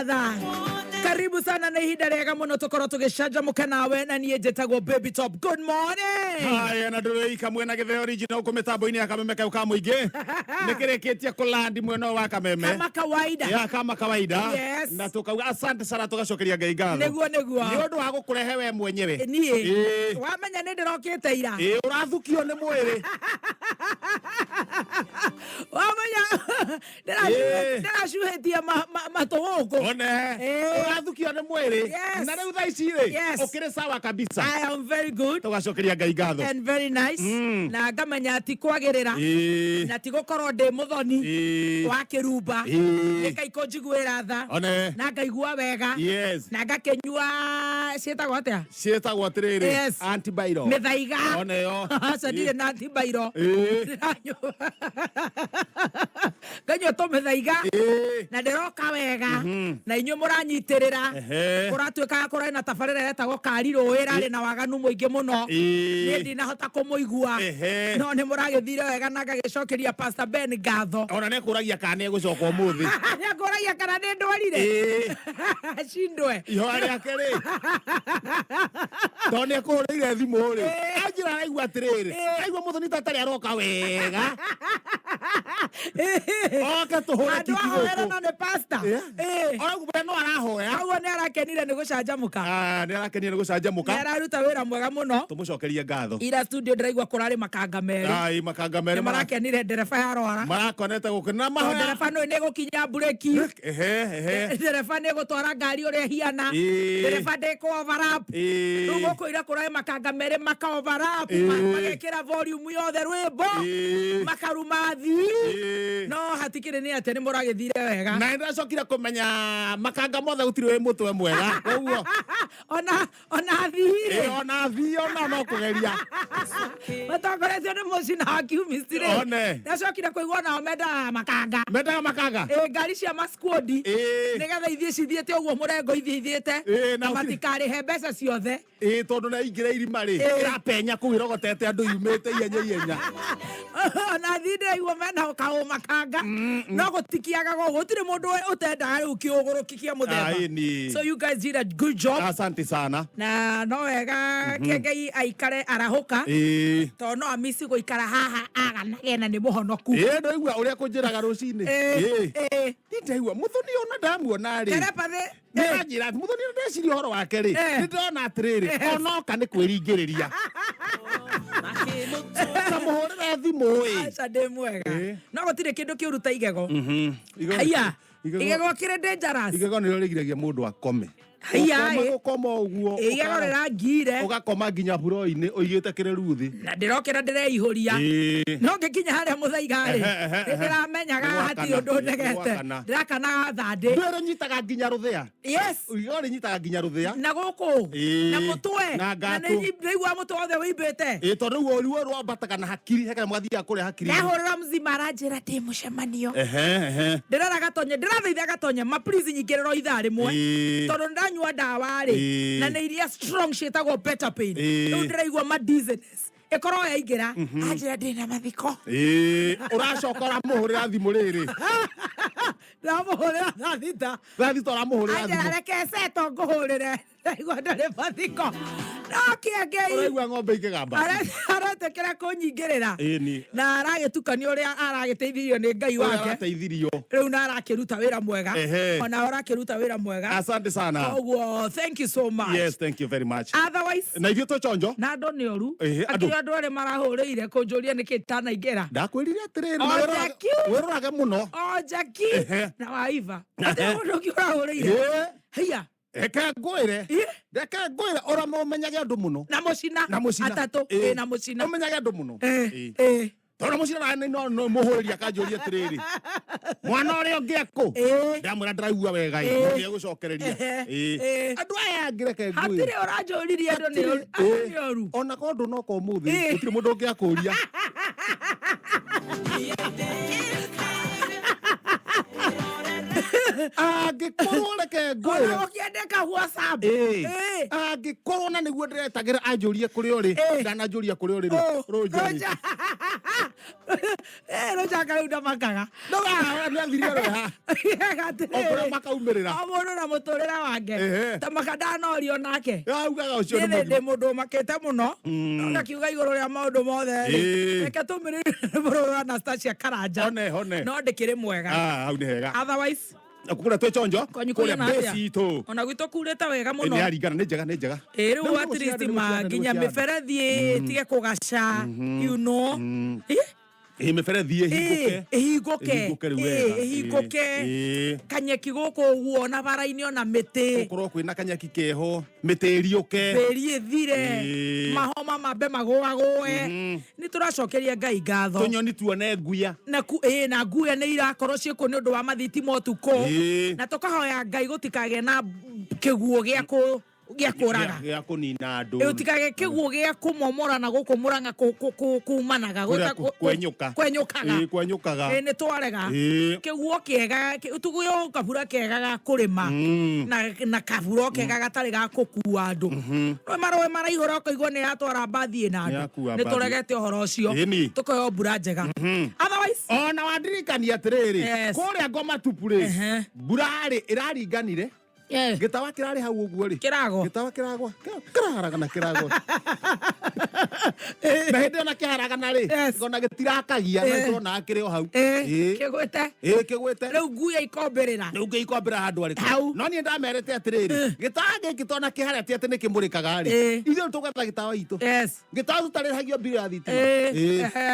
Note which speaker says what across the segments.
Speaker 1: rather. Karibu sana na hii darega muno tokoro tugishaja mukanawe na niye jetagwo Baby Top. Good morning.
Speaker 2: Haya na ndore ikamwe na githe original ku mitambo-ini ya kameme kau ka muingi nikireketie kulandi mweno wa kameme
Speaker 1: kama kawaida
Speaker 2: ya kama kawaida.
Speaker 1: Yes.
Speaker 2: Na tukauga asante sana tugacokeria Ngai ngatho
Speaker 1: neguo
Speaker 2: ni undu wa gukurehe we mwenyewe
Speaker 1: niye wamenya ni ndirokite ira
Speaker 2: urathukio ni mwiri
Speaker 1: wamenya ndirashuhetie matogo
Speaker 2: one urathukio ni mwiri na riu thaa ici ri ukiri sawa kabisa.
Speaker 1: I am very good
Speaker 2: tugacokeria Ngai ngatho
Speaker 1: and very nice na ngamenya ati kwagirira na ti gukorwo ndi muthoni wa kirumba nikaiko njiguira tha na ngaigua wega na ngakenyua cietagwo atia
Speaker 2: cietagwo atiriri antibairo
Speaker 1: mithaiga
Speaker 2: one yo
Speaker 1: sadire na antibairo nganyua to mithaiga na ndiroka wega na inyu muranyitirira kuratuika kura na tabarira yetagwo kariro irari na waganu muingi muno ni ndinahota kumuigua no ni muragithire wega na ngagicokeria Pastor Ben ngatho
Speaker 2: ona ne kuragia kana egucoka umuthi
Speaker 1: ne kuragia kana ni ndwarire cindwe
Speaker 2: yo ari akere tone kureire thimu ri ajira aigua atiriri aigua muthoni tatari aroka wega oka tuhore
Speaker 1: kiguko na ne Pastor
Speaker 2: ora kubera no arahoya
Speaker 1: aguo ni arakenire ni gucanjamuka
Speaker 2: ni arakenire ni gucanjamuka
Speaker 1: ni araruta wira mwega muno
Speaker 2: tumucokerie ngatho
Speaker 1: ira studio ndiraigua kurari makanga meri
Speaker 2: makanga meri
Speaker 1: marakenire ndereba yarora
Speaker 2: marakonete gukina mahoya
Speaker 1: ndereba no ni gukinya bureki ndereba ni gutwara ngari uria hiana ndereba ndeko overlap rugo kuira kurari makanga meri maka overlap magekira volume yothe rwimbo makarumathi no hatikire ni ate ni muragithire wega
Speaker 2: na ndacokire kumenya makanga mothe gutiri we mutwe mwega koguo
Speaker 1: ona thire
Speaker 2: ona no kugeria
Speaker 1: matakoretio ni mucina hakiumistire ndacokire kuigua nao mendaga makanga ngari cia masquadi nigetha ithie cithiete uguo murengo ithiete na matikarihe mbeca ciothe
Speaker 2: tondu na ingire irima ri irapenya kuu irogotete andu yumite ihenya
Speaker 1: na thinde igua mena kaũ makanga no gutikiaga go gutire mundu utendaga riu kiugurukikia muthemba so you guys did a good job
Speaker 2: asante sana
Speaker 1: na no wega Ngai aikare arahuka to no amisi guikara haha aganage na ni muhonoku
Speaker 2: ndo igua uria kunjiraga rucini ndiraigua muthoni ona ndamuona ri njira muthoni ndeciria horo wake ri ndona atiriri onoka ni kwiringiriria muhorera thimu
Speaker 1: acha ndi mwega no gutire kindu kiuruta igego haya igego kire dangerous
Speaker 2: igego niro rigiragia mundu akome ukoma uguo
Speaker 1: igego rirangire
Speaker 2: ugakoma nginya buro-ini uigite kireruthi
Speaker 1: na ndirokera ndireihuria no ngikinya haria muthaiga ri ndiramenyaga hati undu ndegete ndirakanaga thandi
Speaker 2: ndire nyitaga nginya ruthia igego rinyitaga nginya ruthia
Speaker 1: na guku na mutwe
Speaker 2: na
Speaker 1: ndigua mutwe wothe wimbite
Speaker 2: tondu ruo rwambataga na hakiri heka mwathia kuria hakiri
Speaker 1: ndahurira mzima aranjira ndi mucemanio ndirara gatonye ndirathaitha gatonye ma please nyingiriro ithaa rimwe tondu ndanyua ndawa ri na nĩ iria strong ciĩtagwo better pain rĩu ndĩraigua ma dizziness ikorwo yaingĩra anjĩra ndĩna mathiko
Speaker 2: ũracoka ũramũhũrĩra thimũ rĩrĩ
Speaker 1: ndamũhũrĩra thita
Speaker 2: ũramũhũrĩra thimũ
Speaker 1: anjĩra reke seto ngũhũrĩre ndaigua ndarĩ mathiko no kĩengei
Speaker 2: ũraigua ng'ombe ikĩgamba
Speaker 1: aratekera kũnyingĩrĩra na aragĩtukania ũrĩa aragĩteithirio nĩ Ngai wake rĩu na arakĩruta wĩra mwega ona arakĩruta wĩra mwega
Speaker 2: asante sana
Speaker 1: oguo thank you so much
Speaker 2: yes thank you very much
Speaker 1: otherwise
Speaker 2: na ithuĩ tũconjo
Speaker 1: na andũ nĩ oru andũ arĩa marahũrĩire kũnjũria nĩkĩ tanaingĩra
Speaker 2: ndakwĩrire atĩrĩrĩ wĩrorage mũno
Speaker 1: Jackie na waiva atĩ mũndũ ũngĩ ũrahũrĩire haiya
Speaker 2: reke ngwĩre ora mũmenyage andũ mũno
Speaker 1: na mũcina atatũ na mũcina
Speaker 2: ũmenyage andũ mũno tondu mũcina no mũhũrĩria akanjũria atĩrĩrĩ mwana ũrĩa ũngĩ ekũ ndamwĩra ndĩraigua wega nĩ gũcokereria andũ aya ngĩreke ngwĩre hatirĩ ũranjũririe andũ nĩ oru ona korwo ndũnoka ũmũthĩ gũtirĩ mũndũ ũngĩ akũria Angĩkorwo reke ngwĩre.
Speaker 1: Ona ũkĩandĩka WhatsApp.
Speaker 2: Angĩkorwo na nĩguo ndĩretagĩra anjũrie kũrĩa ũrĩ. Ndananjũria kũrĩa ũrĩ rĩ. Roja.
Speaker 1: Roja rĩu ndamakaga.
Speaker 2: Nĩathirire rweha. Okũrĩa makaumĩrĩra.
Speaker 1: O mũndũ na mũtũrĩre wake. Ta makandanorio nake.
Speaker 2: Augaga ũcio nĩ
Speaker 1: Niĩ ndĩ mũndũ makĩte mũno. Ngakiuga igũrũ rĩa maũndũ mothe. Reke tũmĩrĩre bũrũri wa Anastasia Karanja.
Speaker 2: Hone.
Speaker 1: No ndĩkĩrĩ mwega.
Speaker 2: Hau nĩ hega.
Speaker 1: Otherwise
Speaker 2: Kũrĩa twĩ chonjo. Kũrĩa base itũ.
Speaker 1: Ona gwitũ kurĩte wega mũno.
Speaker 2: Nĩ aringana nĩ njega.
Speaker 1: Rĩu at least nginya mĩberethi ĩtige kũgaca. You know.
Speaker 2: Mĩberethi
Speaker 1: ĩhingũke kanyeki gũkũ ũguo na bara-inĩ ona mĩtĩ
Speaker 2: gũkorwo kwĩna kanyeki keho mĩtĩ ĩriũke
Speaker 1: mbĩri ĩthire mahoma mambe magũagũe nĩ tũracokeria Ngai ngatho
Speaker 2: tũnyoni tuone nguya
Speaker 1: na nguya nĩ irakorwo ciĩkuo nĩ ũndũ wa mathitima ũtukũ na tũkahoya Ngai gũtikagĩe na kĩguũ gĩa kũraga
Speaker 2: gĩa kũnina andũ
Speaker 1: ũtikage kĩguũ gĩa kũmomora na gũkũ Mũrang'a kumanaga kwenyũkaga nĩ twarega kĩguũ kĩega tũguo kabura kega ga kũrĩma na kabura kega gatarĩ ga gũkua andũ marũĩ maraihũra ũkaigua nĩ yatwara mbathi ĩna andũ nĩ tũregete ũhoro ũcio tũkaheo mbura njega otherwise
Speaker 2: ona wandirikania atĩrĩrĩ kũrĩa Ngoma tupu rĩ mbura rĩ ĩraringanire gĩtawa kĩrarĩ hau ũguo rĩ gĩtawa kĩragwa kĩraharagana kĩragwa na hĩndĩ ona kĩharagana rĩ ngona gĩtirakagia na tũrona kĩrĩ o hau kĩgwĩte
Speaker 1: rĩu nguya ikombĩrĩra
Speaker 2: handũ arĩ no niĩ ndamerete atĩrĩrĩ gĩtawa gĩkĩ tona kĩharĩa atĩ nĩ kĩmũrĩkaga rĩ ithuĩ tũgetha gĩtawa itũ gĩtawa tũtarĩhagio mbirũ ya thitima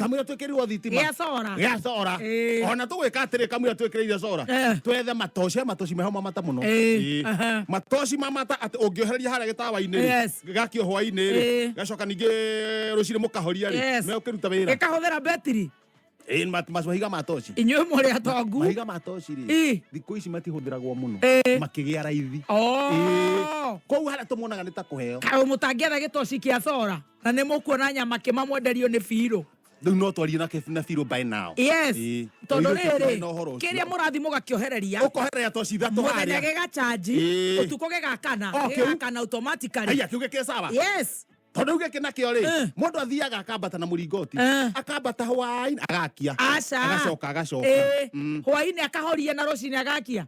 Speaker 2: kamũira twĩkĩrirwo thitima gĩa cora ona tũgwĩka atĩrĩ kamũira twĩkĩrĩire cora twethe matoci mehoma mata mũno matoci mamata atĩ ũngĩohereria harĩa gĩtawa-inĩ gakio hwainĩ rĩ gacoka ningĩ rũcinĩ mũkahoria rĩ me ũkĩruta wĩra
Speaker 1: gĩkahũthĩra betiri
Speaker 2: mahiga ma toci
Speaker 1: inyuĩ mũrĩ atongu
Speaker 2: mahiga ma toci rĩ thikũ ici matihũthĩragwo mũno makĩgĩa raithi kũu harĩa tũmonaga nĩ ta kũheo
Speaker 1: kaĩ mũtangĩetha gĩtoci kĩa cora na nĩ mũkuona nyama kĩmamwenderio nĩ birũ
Speaker 2: rĩu no twarie na birũ by now
Speaker 1: tondũ rĩrĩ kĩrĩa mũrathi mũgakĩohereria
Speaker 2: ũkohereria toci ithatũ harĩa
Speaker 1: mũthenya gĩgacanji ũtukũ gĩgakana automatically
Speaker 2: kĩu gĩkĩ sawa tondũ gĩkĩ nakĩo rĩ mũndũ athiaga akambata na mũringoti akambata hwainĩ agakia agacoka
Speaker 1: hwainĩ akahoria na rũcinĩ agakia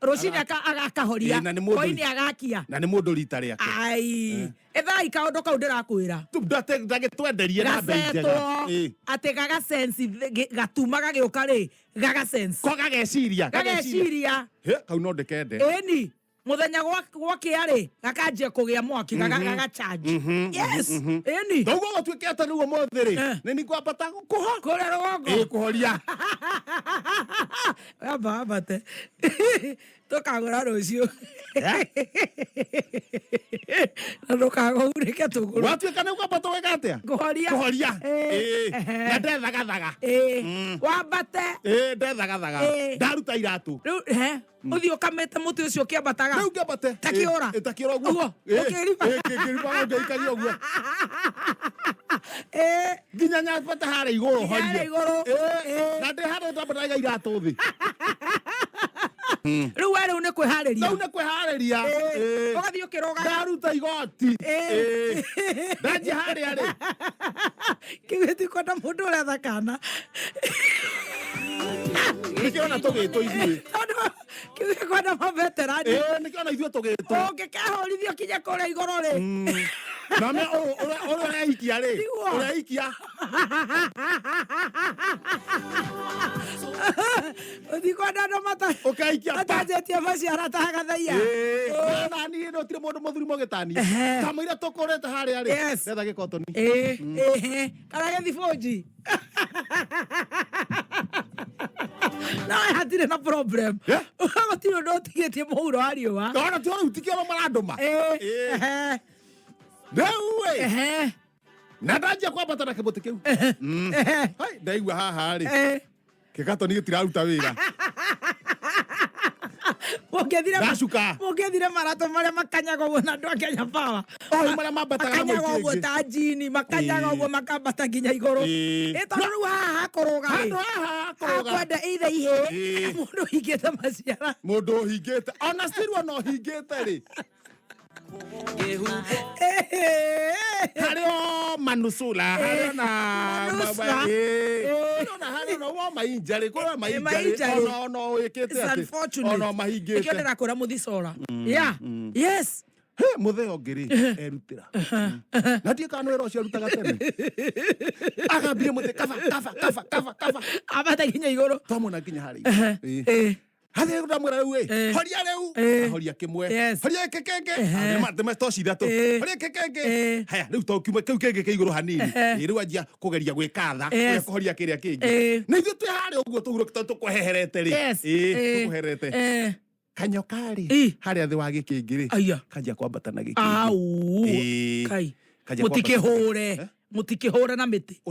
Speaker 1: rũcinĩ akahoria hwainĩ agakia
Speaker 2: na nĩ mũndũ rita rĩake
Speaker 1: ethai kaũndũ kau ndĩrakwĩra
Speaker 2: ndagĩtwenderie na mbei njega
Speaker 1: atĩ gagasensi gatuma gagĩũka rĩ gagasensi
Speaker 2: ko gageciria kau no ndĩkende
Speaker 1: ĩni muthenya gwakĩa rĩ gakanjia kũgĩa mwaki gagacanji ĩni
Speaker 2: ndoguo gũtuĩke atĩ rĩu ũmũthĩ rĩ nĩ nĩngwambata
Speaker 1: kũrĩa rũgongo
Speaker 2: kũhoria
Speaker 1: ambate tũkagũra rũciũ na ndũkagũrĩke tũgũrũ
Speaker 2: watuĩka nĩ ũkwambata wega atĩa kũhoria na ndethagathaga
Speaker 1: wambate
Speaker 2: ndethagathaga ndaruta iratũ
Speaker 1: rĩu ũthiĩ ũkamete mũtĩ ũcio ũkĩambataga
Speaker 2: rĩu ngĩambate
Speaker 1: takĩũra
Speaker 2: ũguo ũkĩriba ngĩikaria ũguo nginya nyambate harĩa igũrũ horie na ndĩ harĩa ndambataga iratũ thĩ
Speaker 1: rĩu we rĩu nĩ kwĩharĩria ũgathiĩ ũkĩroga
Speaker 2: ndaruta igoti ndanjia harĩa rĩ
Speaker 1: kĩgĩtikona mũndũ ũrĩa thakana
Speaker 2: nĩkĩona tũgĩtwo ithuĩ
Speaker 1: kĩgĩkona maveterani
Speaker 2: nĩkĩona ithuĩ tũgĩtwo
Speaker 1: ũngĩkehũrithio kinya kũrĩa igũrũ rĩ
Speaker 2: name ũrĩa ũreikia rĩ ũreikia
Speaker 1: ũthikona andũ matanjĩtie maciara ta gathaia
Speaker 2: naniĩ nĩũtirĩ mũndũ mũthuri mũgĩtania kamũira tũkũrĩte harĩa rĩ ndetha gĩkotoni
Speaker 1: kana gĩthibũnji no hatirĩ na problem gũtirĩ ũndũ ũtigĩtie mũhuro wa riũa
Speaker 2: ona ti rĩu tikĩoro marandũma rĩu na ndanjia kwambata na kĩmũtĩ kĩu ndaigua haha rĩ gĩkatoni gĩtiraruta wĩra
Speaker 1: Mũngĩthire marato marĩa makanyaga ũguo na andũ a Kenya Power. Makanyaga ũguo ta njini, makanyaga ũguo makambata nginya igũrũ. Tondũ rĩu haha hakũrũga. Hakwenda either ihĩ, mũndũ ũhingĩte maciara.
Speaker 2: Mũndũ ũhingĩte. Ona still ona ũhingĩte rĩ. Hario manusula, hario na wa mainjari, kwa mainjari, ono ekete ati, ono mahingete.
Speaker 1: Ikyo ndakora muthicora. Yeah, yes.
Speaker 2: Mutheo ngiri erutira. Natie kana wera ucio arutaga tene. Agambire muthi kafa.
Speaker 1: Abata nginya iguru.
Speaker 2: Twamona nginya hari. Hathe ndamwira riu horia riu horia kimwe horia kekenge matema toci thatu horia kekenge haya riu to kiumwe kiu kenge kiiguru hanini riu anjia kugeria gwikatha kuhoria kiria kingi ni ithu twi hari uguo tukuheherete ri tukuherete kanyokari haria thi wa gikingiri kanjia kwambata na gikingiri
Speaker 1: au kai mutikihore na miti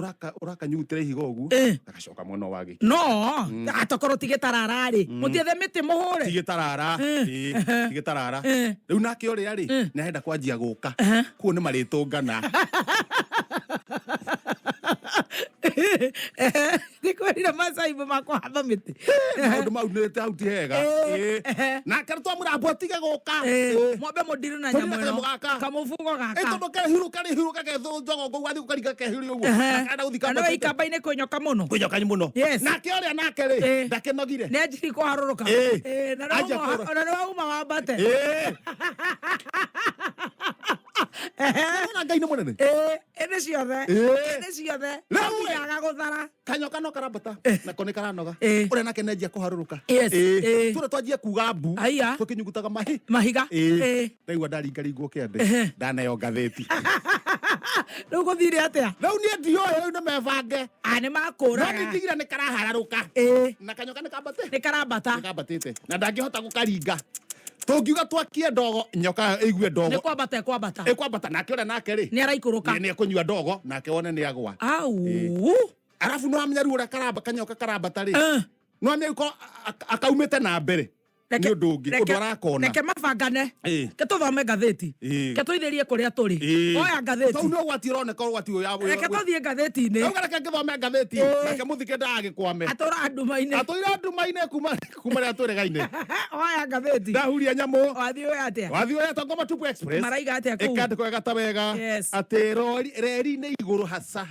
Speaker 2: urakanyutira ihiga uguo agacoka mwena wa giki
Speaker 1: no atokoro tigitarara ri mutiethe miti muhure
Speaker 2: tigitarara riu nake uria ri nenda kwanjia guka kuo ni maritungana
Speaker 1: ndikwirire macaibu makwa hamba miti
Speaker 2: maundu mau nite hau ti hega nake twamwira mbotige guka
Speaker 1: mwambe mundiru na nyamu ino kamubugo gaka
Speaker 2: tondu kehiruka gethu njogo ngou athi gukarika kehiri uguo akenda guthika
Speaker 1: no ikamba-ini kwinyoka muno
Speaker 2: nake uria nake ri ndakenogire
Speaker 1: ni anjiri kuharuruka na no uma wambate
Speaker 2: ona ngai ni munene
Speaker 1: ene ciothe ngiaga guthara
Speaker 2: kanyoka no karambata nako ni karanoga uria nake nenjia kuharuruka tura twanjie kuga mbu tukinyugutaga
Speaker 1: mahiga
Speaker 2: ndaigua ndaringaringwo kiande ndanayo ngatheti
Speaker 1: riu guthire atia
Speaker 2: riu nie ndioe riu ni mebange
Speaker 1: ni makuraga
Speaker 2: no ndigire ni karahararuka na kanyoka ni karambatite na ndangihota gukaringa tungiuga twakie ndogo nyoka igue ndogo
Speaker 1: ni kwambata
Speaker 2: nake uria nake ri
Speaker 1: ni araikuruka
Speaker 2: ni akunyua ndogo nake wone ni agwa
Speaker 1: au
Speaker 2: arafu no amenya uria kanyoka karambata ri no amenya ko akaumite na mbere ni undu ungi undu arakona
Speaker 1: reke mabangane ke tuthome ngatheti ke tuitherie kuria turi oya ngatheti
Speaker 2: tu no gwati roneka gwati uya
Speaker 1: reke tuthie ngatheti-ini
Speaker 2: reke ngithome ngatheti reke muthike ndagikwame
Speaker 1: atura
Speaker 2: ndumaine kuma ria turegaine
Speaker 1: oya ngatheti
Speaker 2: ndahuria nyamu
Speaker 1: wathi oya atia
Speaker 2: Tongo Matupu Express
Speaker 1: maraiga atia kuu
Speaker 2: ikandikwo wega ta wega ati reri ni iguru hasa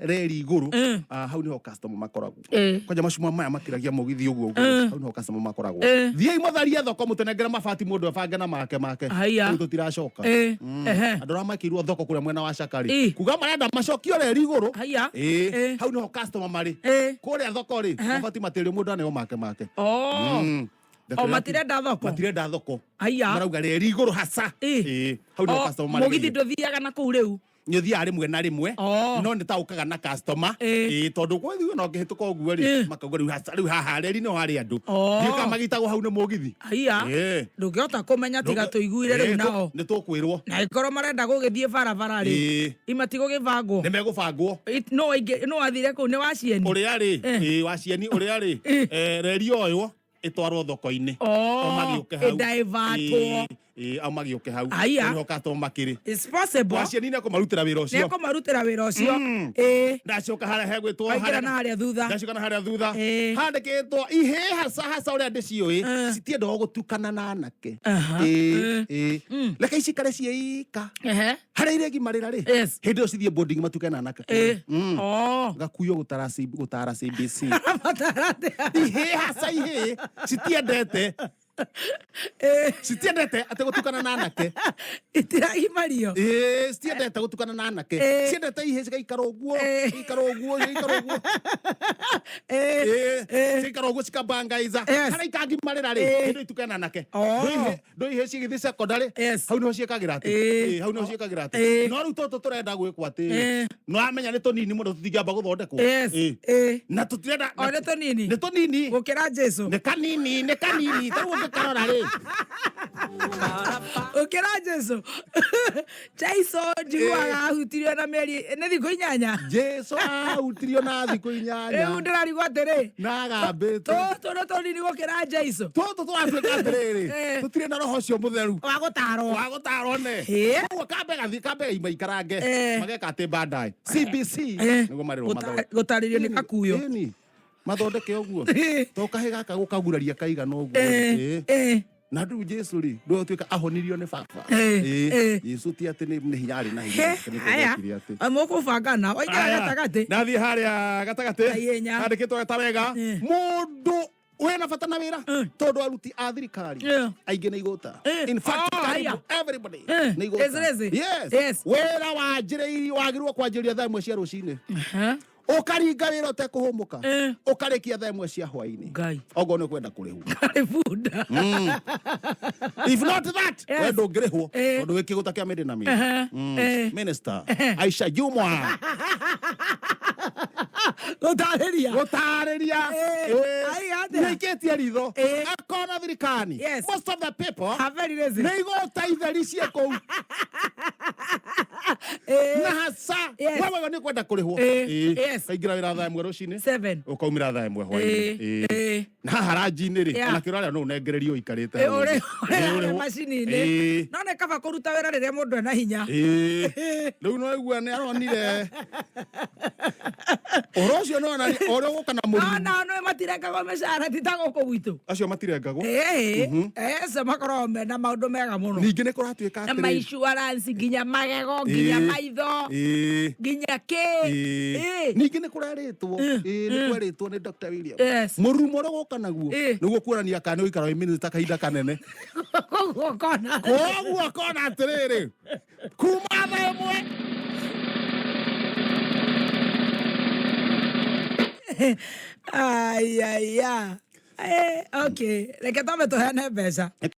Speaker 2: reri iguru hau niho customer makoragwo kwanja macuma maya makiragia mugithi uguo hau niho customer makoragwo thiei mutharie thoko mutenengere mabati mundu abange na make riu tutiracoka andu aria makirwo thoko kuria mwena wa Cakari kuga marenda macokio reri iguru hau niho customer mari kuria thoko ri mabati matirio mundu aneo make
Speaker 1: o matirenda thoko
Speaker 2: marauga reri iguru hasa hau niho customer mari
Speaker 1: mugithi nduthiaga na kuu riu
Speaker 2: ni uthia rimwe na rimwe no ni taukaga na customer tondu kwa thiu no ngihituka uguo ri makauga riu haha reri no hari andu ndika magitagwo hau ni mugithi ndungihota kumenya tiga tuiguire riu nao ni tukwirwo
Speaker 1: na ikorwo marenda gugithie barabara ri imatigo gibangwo
Speaker 2: ni megubangwo
Speaker 1: no athire kuu ni wacieni
Speaker 2: uria ri wacieni uria ri reri oyo itwarwo thoko-ini
Speaker 1: magiuke hau ndaivatwo
Speaker 2: magiuke hau niho customer makiri
Speaker 1: it's possible
Speaker 2: wacieni ni akumarutira wira ucio ndacoka haria hegwitwo
Speaker 1: haria thutha
Speaker 2: handikitwo ihe hasa uria ndiciui citiendaga gutukana na anake reke icikare cieika haria iregimarira ri hindi io cithie boarding matuke na anake gakuyo gutara CBC ihe hasa citiendete citiendete ati gutukana na anake
Speaker 1: itirahimario
Speaker 2: citiendete gutukana na anake ciendete ihe cigaikara uguo cigaikara uguo cikabangaiza haria ikangimarira ri hindi itukane na anake ndo ihe cigithi secondary hau niho ciekagira ati no riu toto turenda gwikwo ati no amenya ni tunini muno tutingiamba guthondekwo na tutirenda
Speaker 1: ni tunini gukira Jesu
Speaker 2: ni kanini karora ri
Speaker 1: Ukira Jesu. Jesu njiguaga ahutirio na mĩeri nĩ thikũ 8.
Speaker 2: Jesu ahutirio na thikũ 8.
Speaker 1: Rĩu ndĩrarigwo atĩrĩ.
Speaker 2: Na agambĩte.
Speaker 1: Tũtũ nĩ tũnini gũkĩra Jesu.
Speaker 2: Tũtũ twatuĩka atĩrĩrĩ. Tũtirĩ na roho ũcio mũtheru.
Speaker 1: Wa gũtarwo
Speaker 2: ne. Ũguo kambe maikarange. Mageka atĩ bandai. CBC. Nĩguo marĩrwo mathondeke.
Speaker 1: Gũtarĩrio nĩ Kakuyo.
Speaker 2: Mathondeke ũguo. To kahĩ gaka gũkaguraria kaigana ũguo. Na rĩu Jesu rĩ ndũtuĩka ahonirio nĩ baba. Jesu ti atĩ nĩ hinya arĩ na hinya.
Speaker 1: Mũkũbangana oingĩra gatagatĩ.
Speaker 2: Nathiĩ harĩa gatagatĩ. Andĩkĩtwo weta wega. Mũndũ wena bata na wĩra tondũ aruti a thirikari aingĩ nĩ igũta. In fact everybody nĩ igũta. Yes. Wĩra wagĩrĩirwo kwanjĩrĩria thaa 1 cia rũcinĩ. Ũkaringa wĩra ũtekũhũmũka. Ũkarĩkia thaa 1 cia hwaĩ-inĩ. Ogo nĩ kwenda kũrĩhwo.
Speaker 1: Karibunda.
Speaker 2: If not that, we ndũngĩrĩhwo tondũ wĩ kĩgũta kĩa mĩndĩ na mĩndĩ. Minister Aisha Jumwa.
Speaker 1: Gũtarĩria.
Speaker 2: Nĩikĩtie ritho. Akona thirikani. Most of the people nĩ igũta itheri cia kũu. Na hasa wewe nĩ kwenda kũrĩhwo. Kaingĩra wĩra thaa 1 rũcinĩ. Ũkaumĩra thaa 1 hwaĩ-inĩ. Na haraji-inĩ rĩ ona kĩrĩa no ũnengererio ũikarĩte.
Speaker 1: Ũrĩ macini-inĩ. No nĩ kaba kũruta wĩra rĩrĩa mũndũ ena hinya.
Speaker 2: Rĩu no igua nĩ aronire. Ũhoro ũcio no ona ũrĩa ũgũka na mũrimũ. No matirengagwo mĩcara ti ta gũkũ gwitũ. Acio matirengagwo. Makoragwo mena maũndũ mega mũno. Ningĩ nĩ kũratuĩka atĩrĩ. Ma insurance nginya magego nginya maitho nginya ningĩ nĩ kũrarĩtwo. Nĩ kwarĩtwo nĩ Dr. William. Mũrumo ũrĩa ũgũka naguo nĩguo kuonania kana nĩ ũikara wĩ minista kahinda kanene. Koguo kona atĩrĩrĩ kuma thaa 1.
Speaker 1: Okay, reke twambe tũheane mbeca.